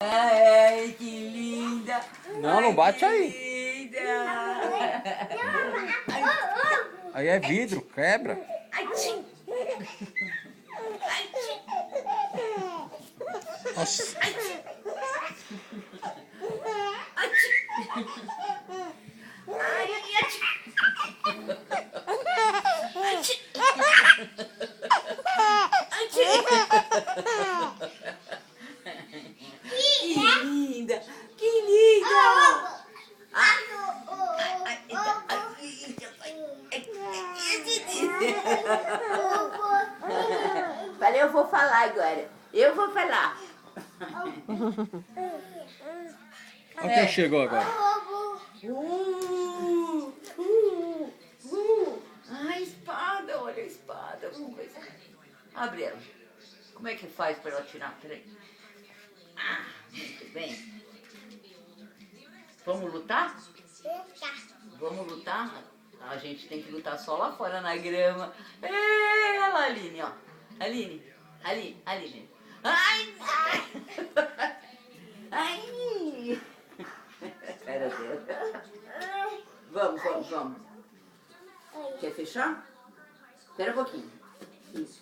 Ai, que linda! Não, não bate aí. Linda! Aí é vidro, quebra. Ai, tchim. Ai, tchim. Nossa. Ai, tchim. Ai, tchim. Ai, ai, tchim. Ai, tchim. Ai, tchim. Que linda! Que linda! Falei, eu vou falar agora. Eu vou falar. Olha quem chegou agora. A espada, olha a espada. Vamos ver. Abre ela. Como é que faz para ela tirar? Peraí. Ah, muito bem. Vamos lutar? Vamos lutar? A gente tem que lutar só lá fora na grama. É, olha lá, Aline, ó. Aline, Aline. Ai! Ai! Espera, Deus. Vamos. Quer fechar? Espera um pouquinho. Isso.